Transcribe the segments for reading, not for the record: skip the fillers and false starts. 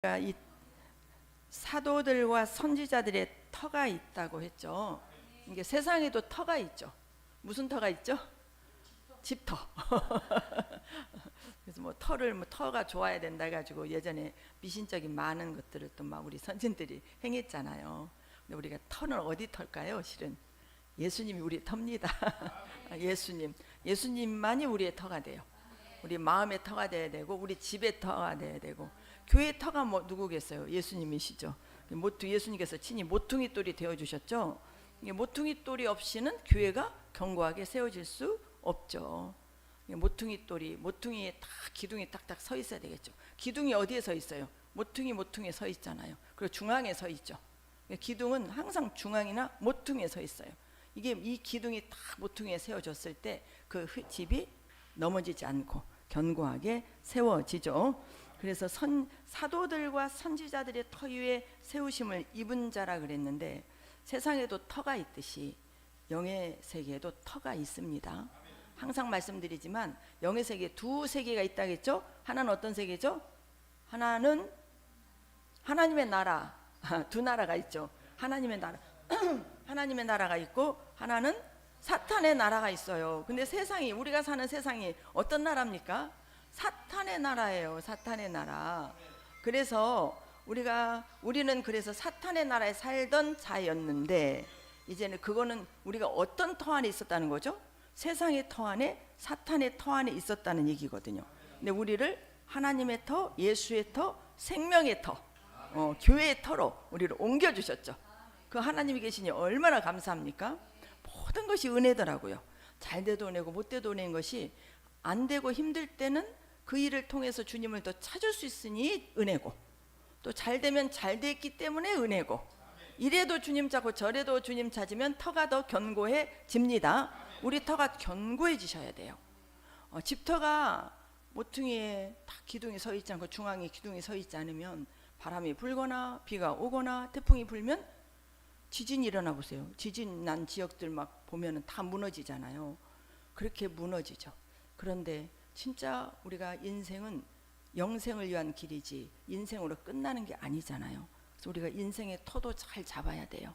이 사도들과 선지자들의 터가 있다고 했죠. 이게 세상에도 터가 있죠. 무슨 터가 있죠? 집터. 그래서 뭐 터를 터가 좋아야 된다 해가지고 예전에 미신적인 많은 것들을 또 막 우리 선진들이 행했잖아요. 근데 우리가 터는 어디 털까요? 실은 예수님이 우리의 터입니다. 예수님만이 우리의 터가 돼요. 우리 마음의 터가 돼야 되고, 우리 집의 터가 돼야 되고, 교회의 터가 뭐 누구겠어요? 예수님이시죠. 예수님께서 친히 모퉁이 돌이 되어 주셨죠. 모퉁이 돌이 없이는 교회가 견고하게 세워질 수 없죠. 모퉁이에 딱 기둥이 딱딱 서 있어야 되겠죠. 기둥이 어디에 서 있어요? 모퉁이에 서 있잖아요. 그리고 중앙에 서 있죠. 기둥은 항상 중앙이나 모퉁이에 서 있어요. 이 기둥이 딱 모퉁이에 세워졌을 때 그 집이 넘어지지 않고 견고하게 세워지죠. 그래서 사도들과 선지자들의 터 위에 세우심을 입은 자라 그랬는데, 세상에도 터가 있듯이 영의 세계에도 터가 있습니다. 항상 말씀드리지만 영의 세계에 두 세계가 있다겠죠. 하나는 어떤 세계죠? 하나는 하나님의 나라, 두 나라가 있죠. 하나님의 나라 하나님의 나라가 있고, 하나는 사탄의 나라가 있어요. 근데 세상이, 우리가 사는 세상이 어떤 나라입니까? 사탄의 나라예요. 사탄의 나라. 그래서 우리는 그래서 사탄의 나라에 살던 자였는데, 이제는 그거는 우리가 어떤 터 안에 있었다는 거죠? 세상의 터 안에, 사탄의 터 안에 있었다는 얘기거든요. 근데 우리를 하나님의 터, 예수의 터, 생명의 터, 교회의 터로 우리를 옮겨주셨죠. 그 하나님이 계시니 얼마나 감사합니까? 모든 것이 은혜더라고요. 잘 돼도 은혜고 못 돼도 은혜인 것이, 안 되고 힘들 때는 그 일을 통해서 주님을 더 찾을 수 있으니 은혜고, 또 잘 되면 잘 됐기 때문에 은혜고, 이래도 주님 찾고 저래도 주님 찾으면 터가 더 견고해집니다. 우리 터가 견고해지셔야 돼요. 집터가 모퉁이에 딱 기둥이 서 있지 않고 중앙에 기둥이 서 있지 않으면, 바람이 불거나 비가 오거나 태풍이 불면 지진이 일어나 보세요. 지진 난 지역들 막 보면은 다 무너지잖아요. 그렇게 무너지죠. 그런데 진짜 우리가 인생은 영생을 위한 길이지 인생으로 끝나는 게 아니잖아요. 그래서 우리가 인생의 터도 잘 잡아야 돼요.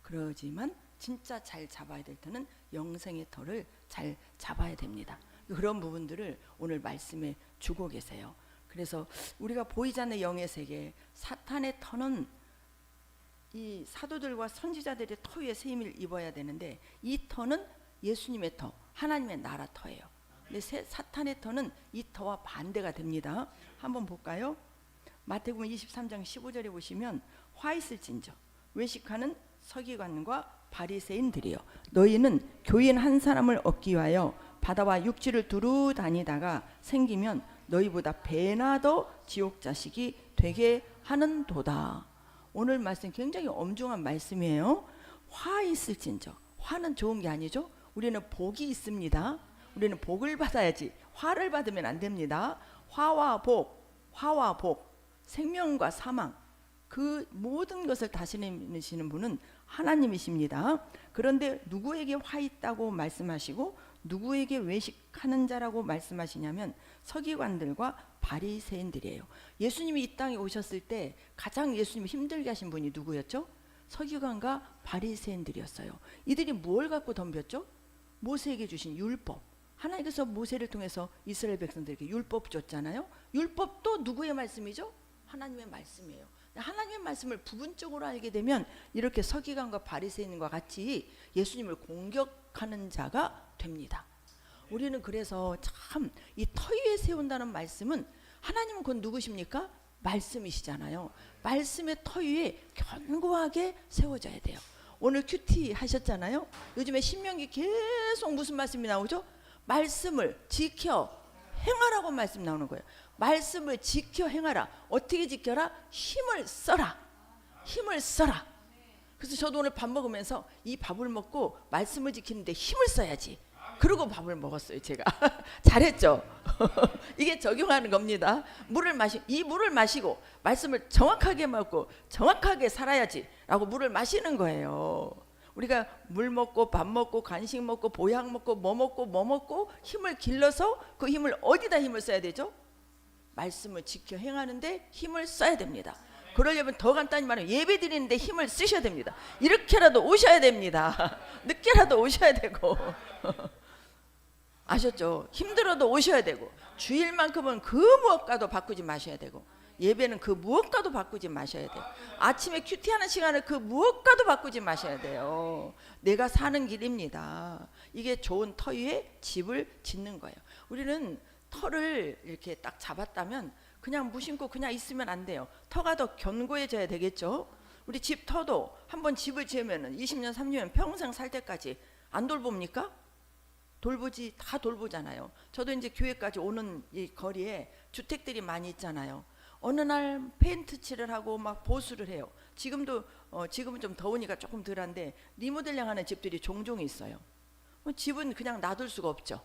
그러지만 진짜 잘 잡아야 될 터는 영생의 터를 잘 잡아야 됩니다. 그런 부분들을 오늘 말씀에 주고 계세요. 그래서 우리가 보이지 않는 영의 세계, 사탄의 터는 이 사도들과 선지자들의 터 위에 세임을 입어야 되는데, 이 터는 예수님의 터, 하나님의 나라 터예요. 근데 사탄의 터는 이 터와 반대가 됩니다. 한번 볼까요? 마태복음 23장 15절에 보시면, 화 있을진저 외식하는 서기관과 바리새인들이여, 너희는 교인 한 사람을 얻기 위하여 바다와 육지를 두루 다니다가 생기면 너희보다 배나 더 지옥 자식이 되게 하는도다. 오늘 말씀 굉장히 엄중한 말씀이에요. 화 있을진저, 화는 좋은 게 아니죠. 우리는 복이 있습니다. 우리는 복을 받아야지 화를 받으면 안 됩니다. 화와 복, 생명과 사망, 그 모든 것을 다스리시는 분은 하나님이십니다. 그런데 누구에게 화 있다고 말씀하시고 누구에게 외식하는 자라고 말씀하시냐면 서기관들과 바리새인들이에요. 예수님이 이 땅에 오셨을 때 가장 예수님이 힘들게 하신 분이 누구였죠? 서기관과 바리새인들이었어요. 이들이 뭘 갖고 덤볐죠? 모세에게 주신 율법. 하나님께서 모세를 통해서 이스라엘 백성들에게 율법 줬잖아요. 율법도 누구의 말씀이죠? 하나님의 말씀이에요. 하나님의 말씀을 부분적으로 알게 되면 이렇게 서기관과 바리새인과 같이 예수님을 공격하는 자가 됩니다. 우리는 그래서 참 이 터 위에 세운다는 말씀은, 하나님은 그건 누구십니까? 말씀이시잖아요. 말씀의 터 위에 견고하게 세워져야 돼요. 오늘 큐티 하셨잖아요. 요즘에 신명기 계속 무슨 말씀이 나오죠? 말씀을 지켜 행하라고 말씀 나오는 거예요. 말씀을 지켜 행하라. 어떻게 지켜라? 힘을 써라. 힘을 써라. 그래서 저도 오늘 밥 먹으면서 이 밥을 먹고 말씀을 지키는데 힘을 써야지, 그러고 밥을 먹었어요. 제가 잘했죠. 이게 적용하는 겁니다. 이 물을 마시고 말씀을 정확하게 먹고 정확하게 살아야지 라고 물을 마시는 거예요. 우리가 물 먹고 밥 먹고 간식 먹고 보약 먹고 뭐 먹고 힘을 길러서 그 힘을 어디다 힘을 써야 되죠? 말씀을 지켜 행하는데 힘을 써야 됩니다. 그러려면 더 간단히 말하면 예배 드리는데 힘을 쓰셔야 됩니다. 이렇게라도 오셔야 됩니다. 늦게라도 오셔야 되고 아셨죠? 힘들어도 오셔야 되고 주일만큼은 그 무엇과도 바꾸지 마셔야 되고 예배는 그 무엇과도 바꾸지 마셔야 돼요. 아침에 큐티하는 시간을 그 무엇과도 바꾸지 마셔야 돼요. 내가 사는 길입니다. 이게 좋은 터 위에 집을 짓는 거예요. 우리는 터를 이렇게 딱 잡았다면 그냥 무심코 그냥 있으면 안 돼요. 터가 더 견고해져야 되겠죠. 우리 집 터도 한번 집을 지으면 20년 30년 평생 살 때까지 안 돌봅니까? 돌보지, 다 돌보잖아요. 저도 이제 교회까지 오는 이 거리에 주택들이 많이 있잖아요. 어느 날 페인트 칠을 하고 막 보수를 해요. 지금도 지금은 좀 더우니까 조금 덜한데 리모델링 하는 집들이 종종 있어요. 집은 그냥 놔둘 수가 없죠.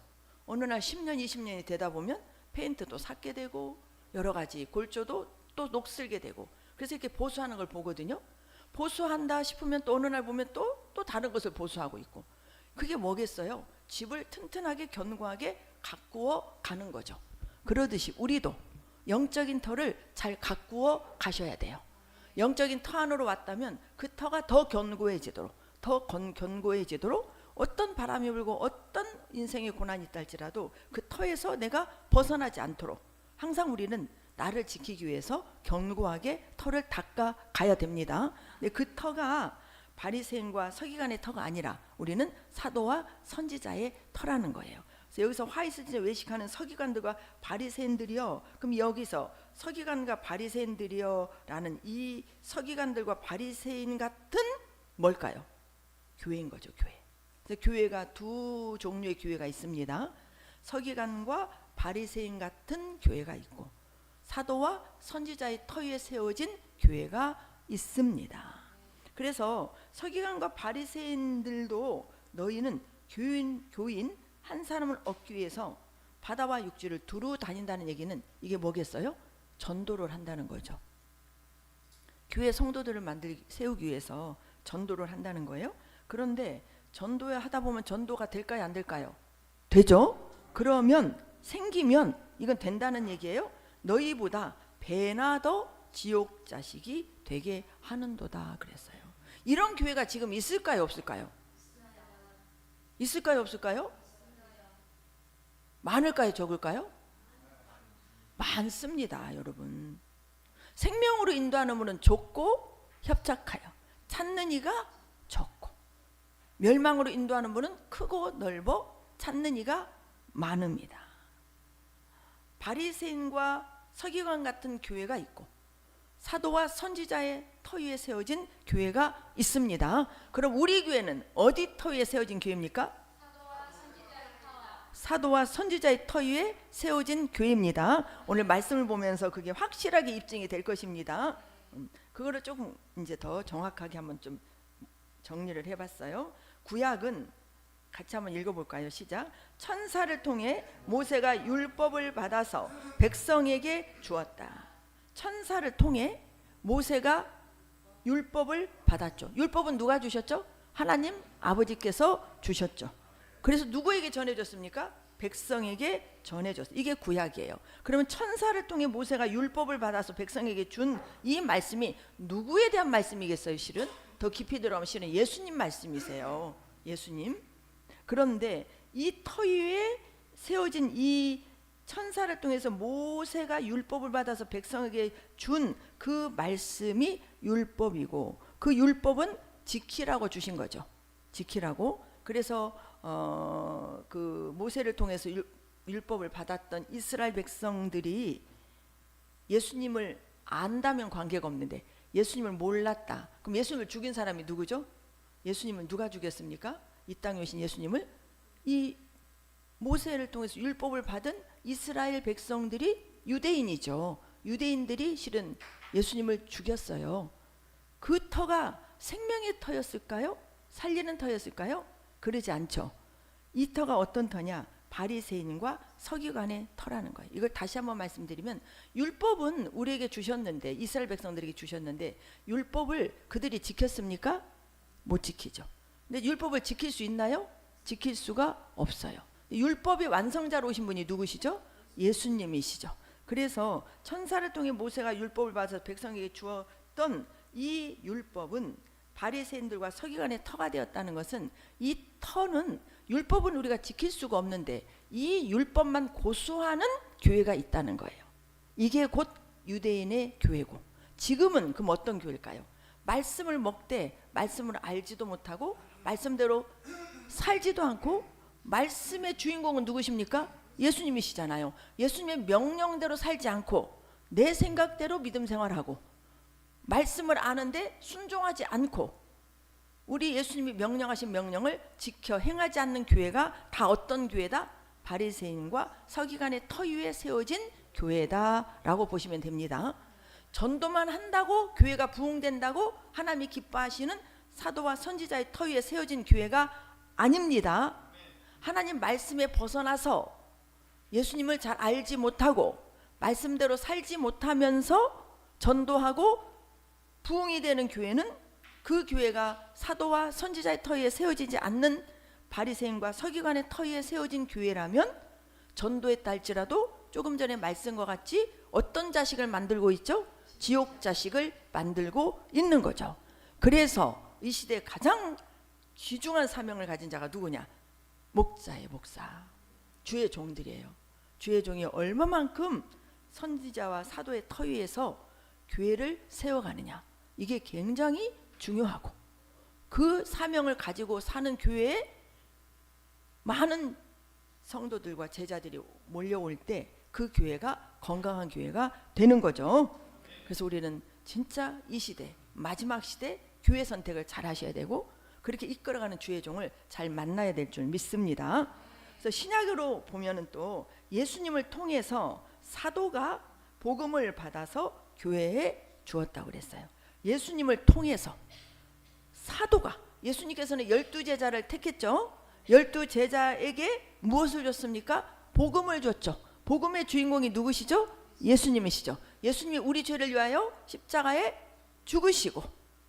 어느 날 10년 20년이 되다 보면 페인트도 삭게 되고 여러 가지 골조도 또 녹슬게 되고 그래서 이렇게 보수하는 걸 보거든요. 보수한다 싶으면 또 어느 날 보면 또 다른 것을 보수하고 있고 그게 뭐겠어요? 집을 튼튼하게 견고하게 가꾸어 가는 거죠. 그러듯이 우리도 영적인 터를 잘 가꾸어 가셔야 돼요. 영적인 터 안으로 왔다면 그 터가 더 견고해지도록 견고해지도록 어떤 바람이 불고 어떤 인생의 고난이 있다 할지라도 그 터에서 내가 벗어나지 않도록 항상 우리는 나를 지키기 위해서 견고하게 터를 닦아 가야 됩니다. 근데 그 터가 바리새인과 서기관의 터가 아니라 우리는 사도와 선지자의 터라는 거예요. 그래서 여기서 화이스지에 외식하는 서기관들과 바리새인들이요. 그럼 여기서 서기관과 바리새인들이요라는 이 서기관들과 바리새인 같은 뭘까요? 교회인 거죠, 교회. 그래서 교회가 두 종류의 교회가 있습니다. 서기관과 바리새인 같은 교회가 있고 사도와 선지자의 터 위에 세워진 교회가 있습니다. 그래서 서기관과 바리새인들도 너희는 교인 한 사람을 얻기 위해서 바다와 육지를 두루 다닌다는 얘기는 이게 뭐겠어요? 전도를 한다는 거죠. 교회 성도들을 세우기 위해서 전도를 한다는 거예요. 그런데 전도를 하다 보면 전도가 될까요? 안 될까요? 되죠? 그러면 생기면 이건 된다는 얘기예요. 너희보다 배나 더 지옥 자식이 되게 하는도다 그랬어요. 이런 교회가 지금 있을까요? 없을까요? 있을까요? 없을까요? 많을까요? 적을까요? 많습니다, 여러분. 생명으로 인도하는 분은 좁고 협착하여 찾는 이가 적고 멸망으로 인도하는 분은 크고 넓어 찾는 이가 많습니다. 바리새인과 서기관 같은 교회가 있고 사도와 선지자의 터 위에 세워진 교회가 있습니다. 그럼 우리 교회는 어디 터 위에 세워진 교회입니까? 사도와 선지자의 터 위에 세워진 교회입니다. 오늘 말씀을 보면서 그게 확실하게 입증이 될 것입니다. 그거를 조금 이제 더 정확하게 한번 좀 정리를 해봤어요. 구약은 같이 한번 읽어볼까요? 시작. 천사를 통해 모세가 율법을 받아서 백성에게 주었다. 천사를 통해 모세가 율법을 받았죠. 율법은 누가 주셨죠? 하나님 아버지께서 주셨죠. 그래서 누구에게 전해줬습니까? 백성에게 전해줬어요. 이게 구약이에요. 그러면 천사를 통해 모세가 율법을 받아서 백성에게 준 이 말씀이 누구에 대한 말씀이겠어요? 실은 더 깊이 들어가면 실은 예수님 말씀이세요. 예수님. 그런데 이 터 위에 세워진 이 천사를 통해서 모세가 율법을 받아서 백성에게 준 그 말씀이 율법이고 그 율법은 지키라고 주신 거죠. 지키라고. 그래서 그 모세를 통해서 율법을 받았던 이스라엘 백성들이 예수님을 안다면 관계가 없는데 예수님을 몰랐다. 그럼 예수님을 죽인 사람이 누구죠? 예수님은 누가 죽였습니까? 이 땅에 오신 예수님을 이 모세를 통해서 율법을 받은 이스라엘 백성들이 유대인이죠. 유대인들이 실은 예수님을 죽였어요. 그 터가 생명의 터였을까요? 살리는 터였을까요? 그러지 않죠. 이 터가 어떤 터냐? 바리새인과 서기관의 터라는 거예요. 이걸 다시 한번 말씀드리면 율법은 우리에게 주셨는데 이스라엘 백성들에게 주셨는데 율법을 그들이 지켰습니까? 못 지키죠. 근데 율법을 지킬 수 있나요? 지킬 수가 없어요. 율법의 완성자로 오신 분이 누구시죠? 예수님이시죠. 그래서 천사를 통해 모세가 율법을 받아서 백성에게 주었던 이 율법은 바리새인들과 서기관의 터가 되었다는 것은, 이 터는, 율법은 우리가 지킬 수가 없는데 이 율법만 고수하는 교회가 있다는 거예요. 이게 곧 유대인의 교회고, 지금은 그럼 어떤 교회일까요? 말씀을 먹되 말씀을 알지도 못하고 말씀대로 살지도 않고, 말씀의 주인공은 누구십니까? 예수님이시잖아요. 예수님의 명령대로 살지 않고 내 생각대로 믿음 생활하고, 말씀을 아는데 순종하지 않고, 우리 예수님이 명령하신 명령을 지켜 행하지 않는 교회가 다 어떤 교회다? 바리새인과 서기관의 터 위에 세워진 교회다라고 보시면 됩니다. 전도만 한다고 교회가 부흥된다고 하나님이 기뻐하시는 사도와 선지자의 터 위에 세워진 교회가 아닙니다. 하나님 말씀에 벗어나서 예수님을 잘 알지 못하고 말씀대로 살지 못하면서 전도하고 부흥이 되는 교회는, 그 교회가 사도와 선지자의 터 위에 세워지지 않는 바리새인과 서기관의 터 위에 세워진 교회라면, 전도했다 할지라도 조금 전에 말씀과 같이 어떤 자식을 만들고 있죠? 지옥 자식을 만들고 있는 거죠. 그래서 이 시대에 가장 귀중한 사명을 가진 자가 누구냐? 목자예요. 목사. 주의 종들이에요. 주의 종이 얼마만큼 선지자와 사도의 터 위에서 교회를 세워가느냐, 이게 굉장히 중요하고, 그 사명을 가지고 사는 교회에 많은 성도들과 제자들이 몰려올 때 그 교회가 건강한 교회가 되는 거죠. 그래서 우리는 진짜 이 시대, 마지막 시대 교회 선택을 잘 하셔야 되고, 그렇게 이끌어가는 주의 종을 잘 만나야 될 줄 믿습니다. 그래서 신약으로 보면은 또 예수님을 통해서 사도가 복음을 받아서 교회에 주었다고 그랬어요. 예수님을 통해서 사도가, 예수님께서는 12제자를 택했죠. 12제자에게 무엇을 줬습니까? 복음을 줬죠. 복음의 주인공이 누구시죠? 예수님이시죠. 예수님이 우리 죄를 위하여 십자가에 죽으시고,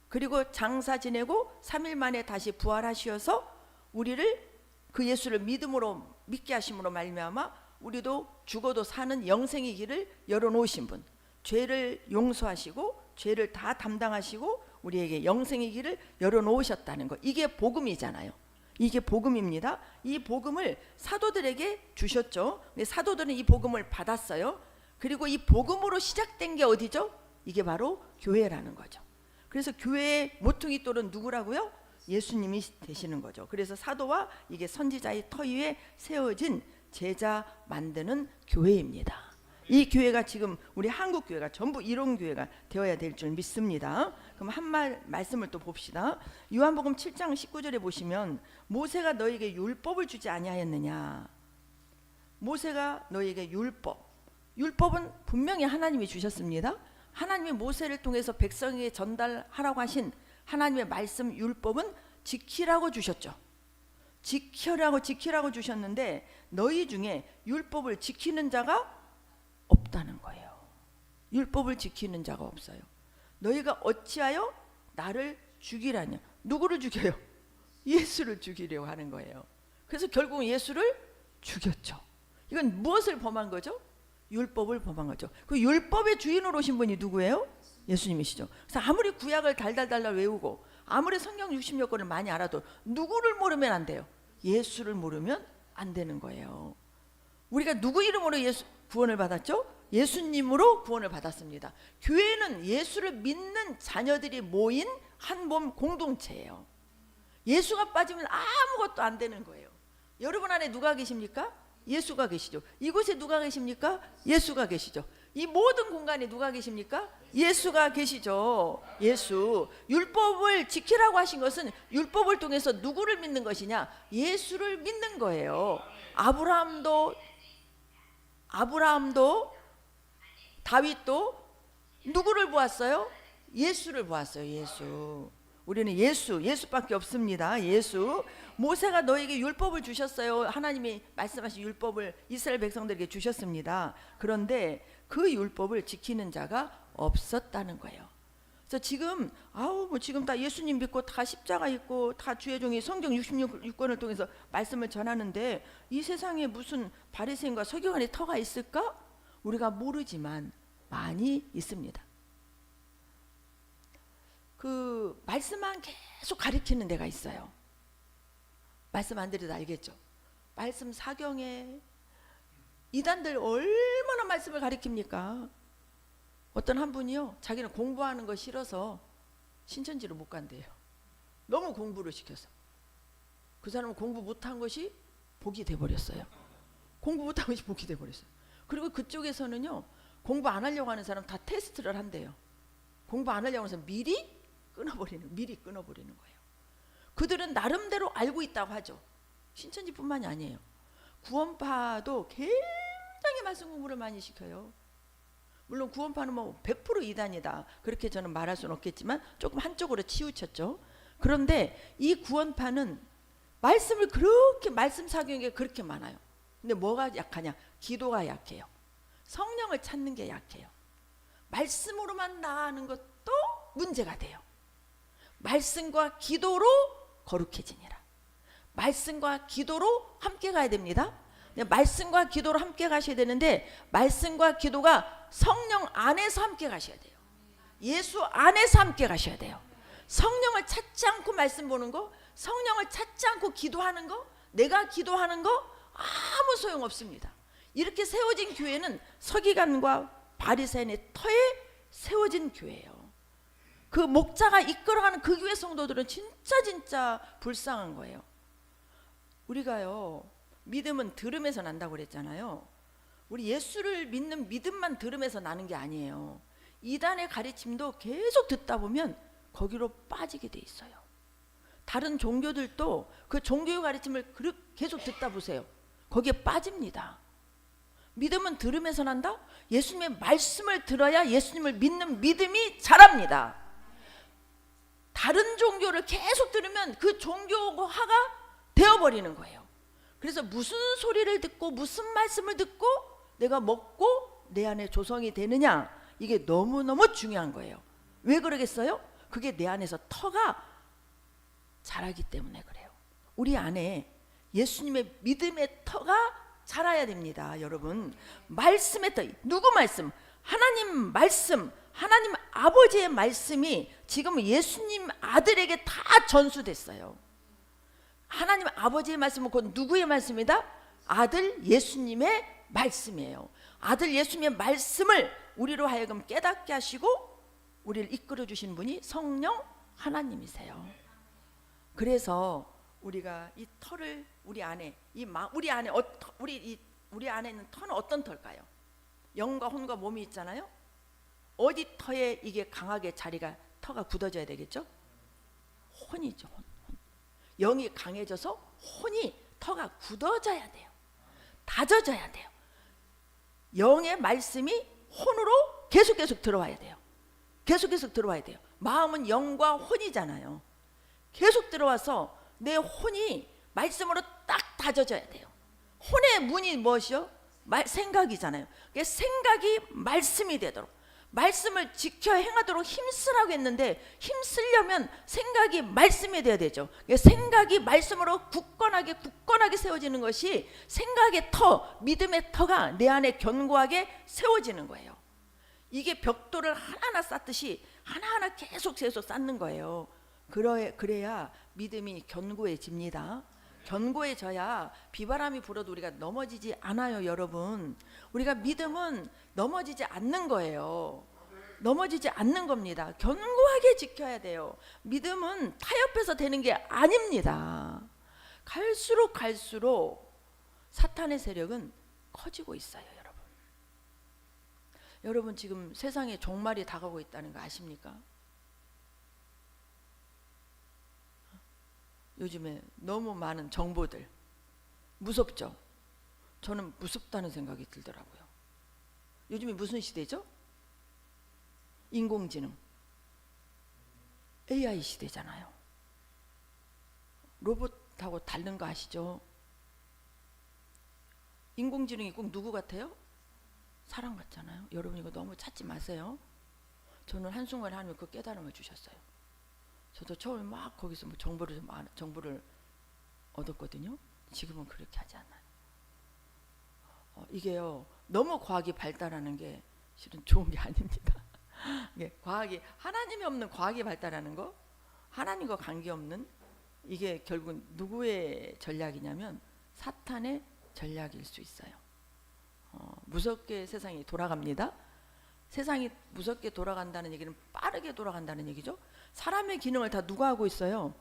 그리고 장사 지내고 3일 만에 다시 부활하셔서 우리를, 그 예수를 믿게 하심으로 말미암아 우리도 죽어도 사는 영생의 길을 열어놓으신 분, 죄를 용서하시고 죄를 다 담당하시고 우리에게 영생의 길을 열어놓으셨다는 것, 이게 복음이잖아요. 이게 복음입니다. 이 복음을 사도들에게 주셨죠. 근데 사도들은 이 복음을 받았어요. 그리고 이 복음으로 시작된 게 어디죠? 이게 바로 교회라는 거죠. 그래서 교회의 모퉁이 돌은 누구라고요? 예수님이 되시는 거죠. 그래서 사도와 이게 선지자의 터 위에 세워진 제자 만드는 교회입니다. 이 교회가 지금 우리 한국 교회가 전부 이런 교회가 되어야 될 줄 믿습니다. 그럼 말씀을 또 봅시다. 요한복음 7장 19절에 보시면, 모세가 너에게 율법을 주지 아니하였느냐. 모세가 너에게 율법은 분명히 하나님이 주셨습니다. 하나님이 모세를 통해서 백성에게 전달하라고 하신 하나님의 말씀 율법은 지키라고 주셨죠. 지키라고 주셨는데, 너희 중에 율법을 지키는 자가 없다는 거예요. 율법을 지키는 자가 없어요. 너희가 어찌하여 나를 죽이라냐. 누구를 죽여요? 예수를 죽이려고 하는 거예요. 그래서 결국 예수를 죽였죠. 이건 무엇을 범한 거죠? 율법을 범한 거죠. 그 율법의 주인으로 오신 분이 누구예요? 예수님이시죠. 그래서 아무리 구약을 달달달달 외우고 아무리 성경 60여 권을 많이 알아도 누구를 모르면 안 돼요? 예수를 모르면 안 되는 거예요. 우리가 누구 이름으로 구원을 받았죠? 예수님으로 구원을 받았습니다. 교회는 예수를 믿는 자녀들이 모인 한 몸 공동체예요. 예수가 빠지면 아무것도 안 되는 거예요. 여러분 안에 누가 계십니까? 예수가 계시죠. 이곳에 누가 계십니까? 예수가 계시죠. 이 모든 공간에 누가 계십니까? 예수가 계시죠. 예수. 율법을 지키라고 하신 것은 율법을 통해서 누구를 믿는 것이냐? 예수를 믿는 거예요. 아브라함도 다윗도 누구를 보았어요? 예수를 보았어요. 예수. 우리는 예수밖에 없습니다. 예수. 모세가 너에게 율법을 주셨어요. 하나님이 말씀하신 율법을 이스라엘 백성들에게 주셨습니다. 그런데 그 율법을 지키는 자가 없었다는 거예요. 그래서 지금 지금 다 예수님 믿고 다 십자가 있고 다 주의 종이 성경 66권을 통해서 말씀을 전하는데, 이 세상에 무슨 바리새인과 서기관의 터가 있을까? 우리가 모르지만 많이 있습니다. 그 말씀만 계속 가리키는 데가 있어요. 말씀 안 들어도 알겠죠? 말씀 사경에 이단들 얼마나 말씀을 가리킵니까? 어떤 한 분이요, 자기는 공부하는 거 싫어서 신천지를 못 간대요. 너무 공부를 시켜서. 그 사람은 공부 못한 것이 복이 돼버렸어요. 공부 못한 것이 복이 돼버렸어요. 그리고 그쪽에서는요, 공부 안 하려고 하는 사람 다 테스트를 한대요. 공부 안 하려고 하는 사람 미리 끊어버리는 거예요. 그들은 나름대로 알고 있다고 하죠. 신천지뿐만이 아니에요. 구원파도 굉장히 말씀 공부를 많이 시켜요. 물론 구원파는 뭐 100% 이단이다, 그렇게 저는 말할 수는 없겠지만 조금 한쪽으로 치우쳤죠. 그런데 이 구원파는 말씀을 그렇게, 말씀 사경이 그렇게 많아요. 근데 뭐가 약하냐? 기도가 약해요. 성령을 찾는 게 약해요. 말씀으로만 나아가는 것도 문제가 돼요. 말씀과 기도로 거룩해지니라. 말씀과 기도로 함께 가야 됩니다. 말씀과 기도로 함께 가셔야 되는데, 말씀과 기도가 성령 안에서 함께 가셔야 돼요. 예수 안에서 함께 가셔야 돼요. 성령을 찾지 않고 말씀 보는 거, 성령을 찾지 않고 기도하는 거, 내가 기도하는 거 아무 소용없습니다. 이렇게 세워진 교회는 서기관과 바리새인의 터에 세워진 교회예요. 그 목자가 이끌어가는 그 교회 성도들은 진짜 불쌍한 거예요. 우리가요, 믿음은 들음에서 난다고 그랬잖아요. 우리 예수를 믿는 믿음만 들음에서 나는 게 아니에요. 이단의 가르침도 계속 듣다 보면 거기로 빠지게 돼 있어요. 다른 종교들도 그 종교의 가르침을 계속 듣다 보세요. 거기에 빠집니다. 믿음은 들음에서 난다? 예수님의 말씀을 들어야 예수님을 믿는 믿음이 자랍니다. 다른 종교를 계속 들으면 그 종교화가 되어버리는 거예요. 그래서 무슨 소리를 듣고 무슨 말씀을 듣고 내가 먹고 내 안에 조성이 되느냐, 이게 너무너무 중요한 거예요. 왜 그러겠어요? 그게 내 안에서 터가 자라기 때문에 그래요. 우리 안에 예수님의 믿음의 터가 자라야 됩니다. 여러분, 말씀의 터, 누구 말씀? 하나님 말씀, 하나님 아버지의 말씀이 지금 예수님 아들에게 다 전수됐어요. 하나님 아버지의 말씀은 곧 누구의 말씀이다? 아들 예수님의 말씀이에요. 아들 예수님의 말씀을 우리로 하여금 깨닫게 하시고 우리를 이끌어 주신 분이 성령 하나님이세요. 그래서 우리가 이 터를 우리 안에 우리 안에 있는 터는 어떤 터일까요? 영과 혼과 몸이 있잖아요. 어디 터에 이게 강하게 터가 굳어져야 되겠죠? 혼이죠. 혼. 영이 강해져서 혼이, 터가 굳어져야 돼요. 다져져야 돼요. 영의 말씀이 혼으로 계속 들어와야 돼요. 계속 들어와야 돼요. 마음은 영과 혼이잖아요. 계속 들어와서 내 혼이 말씀으로 딱 다져져야 돼요. 혼의 문이 무엇이요? 생각이잖아요. 생각이 말씀이 되도록, 말씀을 지켜 행하도록 힘쓰라고 했는데, 힘쓰려면 생각이 말씀이 돼야 되죠. 생각이 말씀으로 굳건하게 세워지는 것이 생각의 터, 믿음의 터가 내 안에 견고하게 세워지는 거예요. 이게 벽돌을 하나하나 쌓듯이 하나하나 계속 쌓는 거예요. 그래야 믿음이 견고해집니다. 견고해져야 비바람이 불어도 우리가 넘어지지 않아요. 여러분, 우리가 믿음은 넘어지지 않는 거예요. 넘어지지 않는 겁니다. 견고하게 지켜야 돼요. 믿음은 타협해서 되는 게 아닙니다. 갈수록 사탄의 세력은 커지고 있어요. 여러분 지금 세상에 종말이 다가오고 있다는 거 아십니까? 요즘에 너무 많은 정보들 무섭죠? 저는 무섭다는 생각이 들더라고요. 요즘에 무슨 시대죠? 인공지능, AI 시대잖아요. 로봇하고 다른 거 아시죠? 인공지능이 꼭 누구 같아요? 사람 같잖아요. 여러분 이거 너무 찾지 마세요. 저는 한순간에 하나님 그 깨달음을 주셨어요. 저도 처음에 막 거기서 뭐 정보를 얻었거든요. 지금은 그렇게 하지 않아요. 이게요 너무 과학이 발달하는 게 실은 좋은 게 아닙니다. 이게 과학이 하나님이 없는 과학이 발달하는 거, 하나님과 관계없는 이게 결국 누구의 전략이냐면 사탄의 전략일 수 있어요. 무섭게 세상이 돌아갑니다. 세상이 무섭게 돌아간다는 얘기는 빠르게 돌아간다는 얘기죠. 사람의 기능을 다 누가 하고 있어요?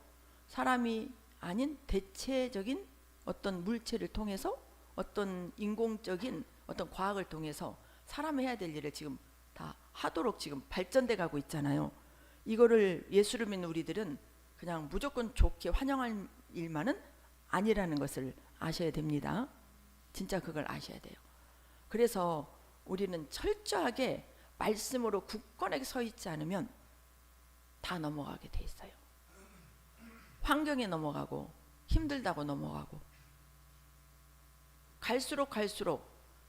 사람이 아닌 대체적인 어떤 물체를 통해서 어떤 인공적인 어떤 과학을 통해서 사람이 해야 될 일을 지금 다 하도록 지금 발전돼 가고 있잖아요. 이거를 예수를 믿는 우리들은 그냥 무조건 좋게 환영할 일만은 아니라는 것을 아셔야 됩니다. 진짜 그걸 아셔야 돼요. 그래서 우리는 철저하게 말씀으로 굳건하게 서 있지 않으면 다 넘어가게 돼 있어요. 환경에 넘어가고 힘들다고 넘어가고 갈수록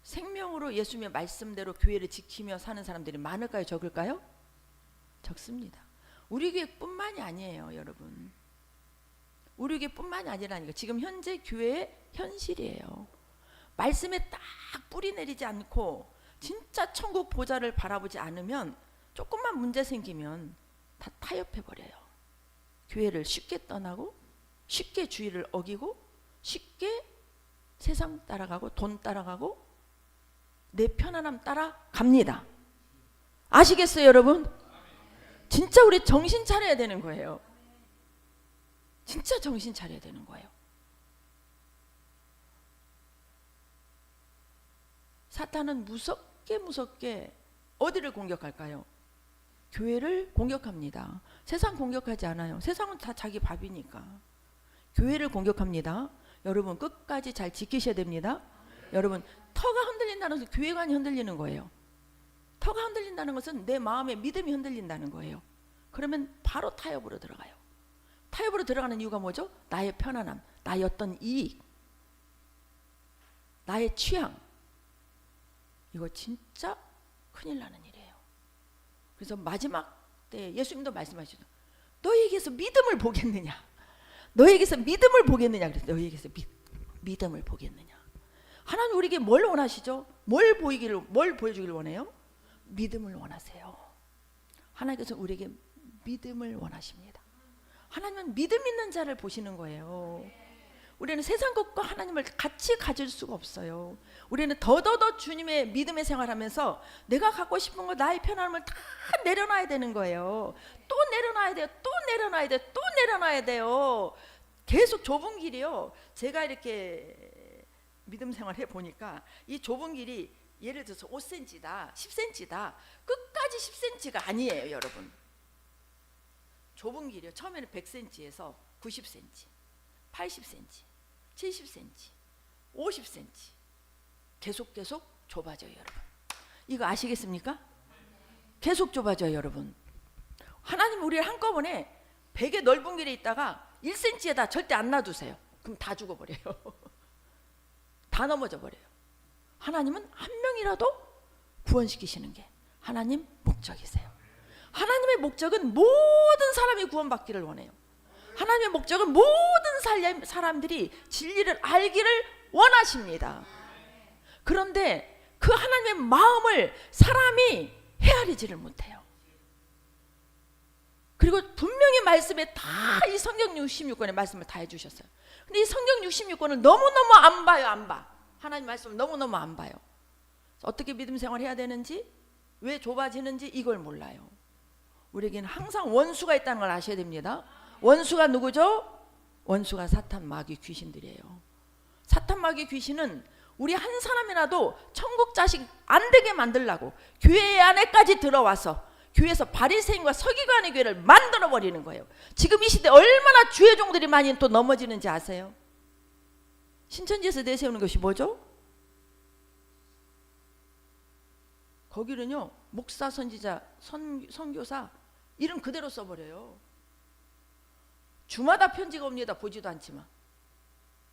생명으로 예수님의 말씀대로 교회를 지키며 사는 사람들이 많을까요? 적을까요? 적습니다. 우리 교회뿐만이 아니에요, 여러분. 우리 교회뿐만이 아니라니까. 지금 현재 교회의 현실이에요. 말씀에 딱 뿌리 내리지 않고 진짜 천국 보좌를 바라보지 않으면 조금만 문제 생기면 다 타협해 버려요. 교회를 쉽게 떠나고 쉽게 주의를 어기고 쉽게 세상 따라가고 돈 따라가고 내 편안함 따라갑니다. 아시겠어요, 여러분? 진짜 우리 정신 차려야 되는 거예요. 진짜 정신 차려야 되는 거예요. 사탄은 무섭게 어디를 공격할까요? 교회를 공격합니다. 세상 공격하지 않아요. 세상은 다 자기 밥이니까. 교회를 공격합니다. 여러분 끝까지 잘 지키셔야 됩니다. 여러분 터가 흔들린다는 것은 교회관이 흔들리는 거예요. 터가 흔들린다는 것은 내 마음의 믿음이 흔들린다는 거예요. 그러면 바로 타협으로 들어가요. 타협으로 들어가는 이유가 뭐죠? 나의 편안함, 나의 어떤 이익, 나의 취향. 이거 진짜 큰일 나는 일이에요. 그래서 마지막 때 예수님도 말씀하시죠. 너희에게서 믿음을 보겠느냐? 너희에게서 믿음을 보겠느냐? 그래서 너희에게서 믿음을 보겠느냐? 하나님 우리에게 뭘 원하시죠? 뭘 보여주기를 원해요? 믿음을 원하세요. 하나님께서 우리에게 믿음을 원하십니다. 하나님은 믿음 있는 자를 보시는 거예요. 우리는 세상 것과 하나님을 같이 가질 수가 없어요. 우리는 더더더 주님의 믿음의 생활하면서 내가 갖고 싶은 거 나의 편안함을 다 내려놔야 되는 거예요. 또 내려놔야 돼요. 또 내려놔야 돼요. 또 내려놔야 돼요. 계속 좁은 길이요. 제가 이렇게 믿음 생활 해보니까 이 좁은 길이 예를 들어서 5cm다 10cm다 끝까지 10cm가 아니에요, 여러분. 좁은 길이요. 처음에는 100cm에서 90cm 80cm, 70cm, 50cm 계속 좁아져요, 여러분. 이거 아시겠습니까? 계속 좁아져요, 여러분. 하나님 우리를 한꺼번에 100의 넓은 길에 있다가 1cm에다 절대 안 놔두세요. 그럼 다 죽어버려요. 다 넘어져 버려요. 하나님은 한 명이라도 구원시키시는 게 하나님 목적이세요. 하나님의 목적은 모든 사람이 구원받기를 원해요. 하나님의 목적은 모든 사람들이 진리를 알기를 원하십니다. 그런데 그 하나님의 마음을 사람이 헤아리지를 못해요. 그리고 분명히 말씀에 다 이 성경 66권의 말씀을 다 해주셨어요. 근데 이 성경 66권을 너무너무 안 봐요. 안 봐. 하나님 말씀을 너무너무 안 봐요. 어떻게 믿음 생활 해야 되는지, 왜 좁아지는지 이걸 몰라요. 우리에게는 항상 원수가 있다는 걸 아셔야 됩니다. 원수가 누구죠? 원수가 사탄, 마귀, 귀신들이에요. 사탄, 마귀, 귀신은 우리 한 사람이라도 천국 자식 안 되게 만들려고 교회 안에까지 들어와서 교회에서 바리새인과 서기관의 교회를 만들어 버리는 거예요. 지금 이 시대 얼마나 주의 종들이 많이 또 넘어지는지 아세요? 신천지에서 내세우는 것이 뭐죠? 거기는요 목사, 선지자, 선교사 이름 그대로 써버려요. 주마다 편지가 옵니다. 보지도 않지만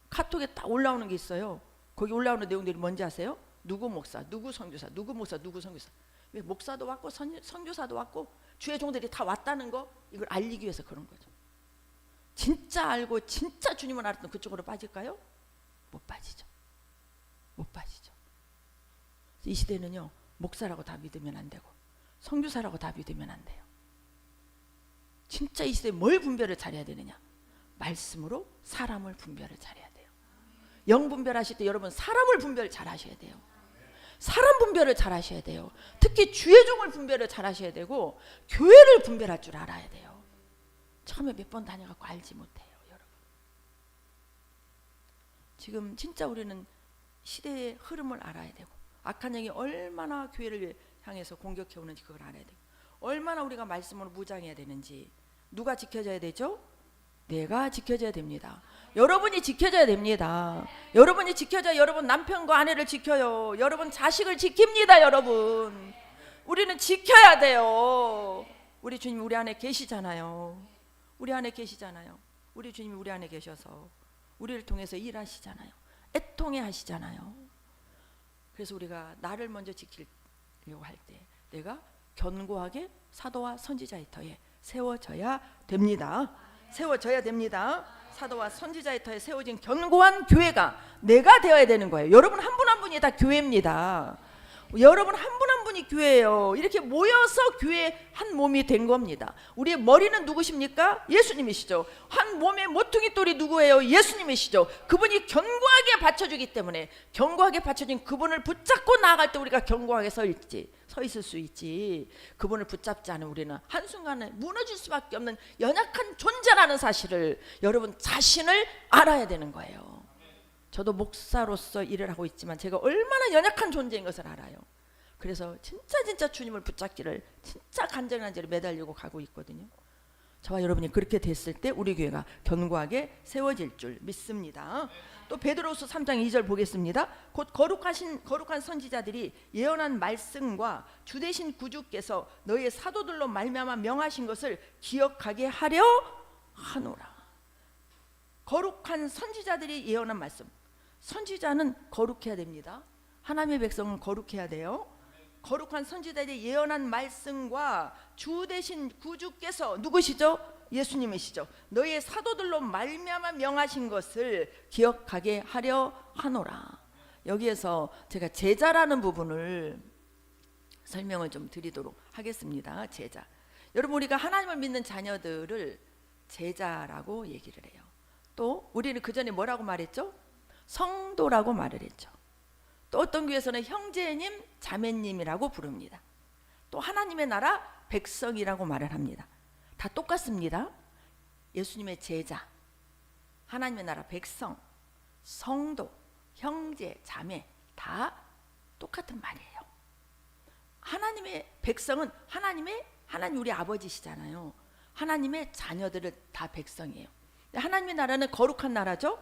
카톡에 딱 올라오는 게 있어요. 거기 올라오는 내용들이 뭔지 아세요? 누구 목사, 누구 선교사, 누구 목사, 누구 선교사. 왜 목사도 왔고 선교사도 왔고 주의 종들이 다 왔다는 거, 이걸 알리기 위해서 그런 거죠. 진짜 알고 진짜 주님을 알았던 그쪽으로 빠질까요? 못 빠지죠. 못 빠지죠. 이 시대는요, 목사라고 다 믿으면 안 되고 선교사라고 다 믿으면 안 돼요. 진짜 이 시대에 뭘 분별을 잘해야 되느냐? 말씀으로 사람을 분별을 잘해야 돼요. 영 분별하실 때 여러분 사람을 분별 잘하셔야 돼요. 사람 분별을 잘하셔야 돼요. 특히 주의 종을 분별을 잘하셔야 되고 교회를 분별할 줄 알아야 돼요. 처음에 몇 번 다녀갖고 알지 못해요, 여러분. 지금 진짜 우리는 시대의 흐름을 알아야 되고 악한 영이 얼마나 교회를 향해서 공격해 오는지 그걸 알아야 되고 얼마나 우리가 말씀으로 무장해야 되는지. 누가 지켜져야 되죠? 내가 지켜져야 됩니다. 여러분이 지켜져야 됩니다. 여러분이 지켜져야 여러분 남편과 아내를 지켜요. 여러분 자식을 지킵니다. 여러분 우리는 지켜야 돼요. 우리 주님 우리 안에 계시잖아요. 우리 안에 계시잖아요. 우리 주님이 우리 안에 계셔서 우리를 통해서 일하시잖아요. 애통해 하시잖아요. 그래서 우리가 나를 먼저 지키려고 할 때 내가 견고하게 사도와 선지자의 터에 세워져야 됩니다. 세워져야 됩니다. 사도와 선지자의 터에 세워진 견고한 교회가 내가 되어야 되는 거예요. 여러분 한 분 한 분이 다 교회입니다. 여러분 한 분 한 분이 교회예요. 이렇게 모여서 교회 한 몸이 된 겁니다. 우리의 머리는 누구십니까? 예수님이시죠. 한 몸의 모퉁이 돌이 누구예요? 예수님이시죠. 그분이 견고하게 받쳐주기 때문에 견고하게 받쳐진 그분을 붙잡고 나아갈 때 우리가 견고하게 서 있을 수 있지. 그분을 붙잡지 않은 우리는 한순간에 무너질 수밖에 없는 연약한 존재라는 사실을 여러분 자신을 알아야 되는 거예요. 저도 목사로서 일을 하고 있지만 제가 얼마나 연약한 존재인 것을 알아요. 그래서 진짜 주님을 붙잡기를 진짜 간절한지를 매달리고 가고 있거든요. 저와 여러분이 그렇게 됐을 때 우리 교회가 견고하게 세워질 줄 믿습니다. 또 베드로후서 3장 2절 보겠습니다. 곧 거룩한 선지자들이 예언한 말씀과 주 되신 구주께서 너희의 사도들로 말미암아 명하신 것을 기억하게 하려 하노라. 거룩한 선지자들이 예언한 말씀. 선지자는 거룩해야 됩니다. 하나님의 백성은 거룩해야 돼요. 거룩한 선지자들이 예언한 말씀과 주 되신 구주께서 누구시죠? 예수님이시죠. 너희의 사도들로 말미암아 명하신 것을 기억하게 하려 하노라. 여기에서 제가 제자라는 부분을 설명을 좀 드리도록 하겠습니다. 제자. 여러분 우리가 하나님을 믿는 자녀들을 제자라고 얘기를 해요. 또 우리는 그 전에 뭐라고 말했죠? 성도라고 말을 했죠. 또 어떤 교회에서는 형제님, 자매님이라고 부릅니다. 또 하나님의 나라 백성이라고 말을 합니다. 다 똑같습니다. 예수님의 제자, 하나님의 나라 백성, 성도, 형제, 자매 다 똑같은 말이에요. 하나님의 백성은 하나님 우리 아버지시잖아요. 하나님의 자녀들은 다 백성이에요. 하나님의 나라는 거룩한 나라죠.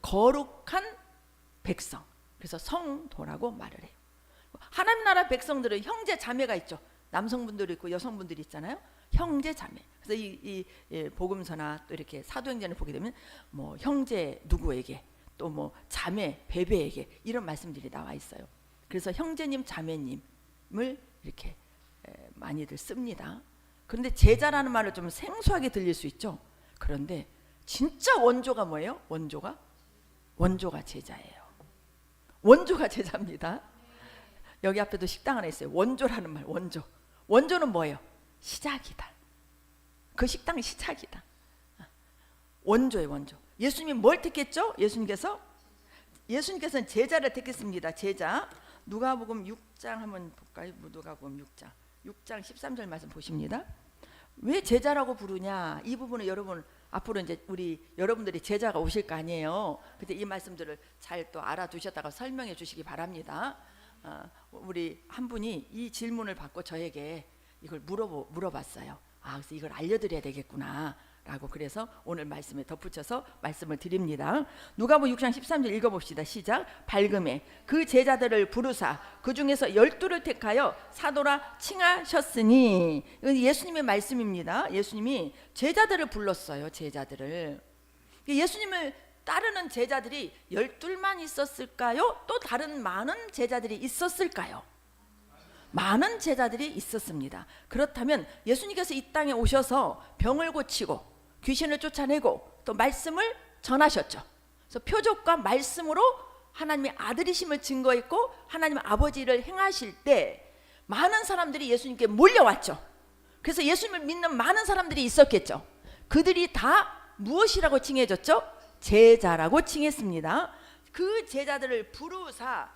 거룩한 백성. 그래서 성도라고 말을 해요. 하나님 나라 백성들은 형제 자매가 있죠. 남성분들이 있고 여성분들이 있잖아요. 형제 자매. 그래서 이 복음서나 또 이렇게 사도행전을 보게 되면 뭐 형제 누구에게 또 뭐 자매 베베에게 이런 말씀들이 나와 있어요. 그래서 형제님 자매님을 이렇게 많이들 씁니다. 그런데 제자라는 말을 좀 생소하게 들릴 수 있죠. 그런데 진짜 원조가 뭐예요? 원조가 제자예요. 원조가 제자입니다. 여기 앞에도 식당 하나 있어요. 원조라는 말. 원조는 뭐예요? 시작이다. 그 식당의 시작이다. 원조예요. 원조. 예수님이 뭘 택했죠? 예수님께서는 제자를 택했습니다. 제자. 누가복음 6장 한번 볼까요? 누가복음 6장 13절 말씀 보십니다. 왜 제자라고 부르냐? 이 부분은 여러분 앞으로 이제 여러분들이 제자가 오실 거 아니에요. 그때 이 말씀들을 잘 또 알아두셨다가 설명해 주시기 바랍니다. 우리 한 분이 이 질문을 받고 저에게 이걸 물어봤어요. 그래서 이걸 알려드려야 되겠구나 라고. 그래서 오늘 말씀에 덧붙여서 말씀을 드립니다. 누가복음 6장 13절 읽어봅시다. 시작. 밝음에 그 제자들을 부르사 그 중에서 12를 택하여 사도라 칭하셨으니. 예수님의 말씀입니다. 예수님이 제자들을 불렀어요. 제자들을. 예수님을 따르는 제자들이 12만 있었을까요? 또 다른 많은 제자들이 있었을까요? 많은 제자들이 있었습니다. 그렇다면 예수님께서 이 땅에 오셔서 병을 고치고 귀신을 쫓아내고 또 말씀을 전하셨죠. 그래서 표적과 말씀으로 하나님의 아들이심을 증거했고 하나님 아버지를 행하실 때 많은 사람들이 예수님께 몰려왔죠. 그래서 예수님을 믿는 많은 사람들이 있었겠죠. 그들이 다 무엇이라고 칭해졌죠? 제자라고 칭했습니다. 그 제자들을 부르사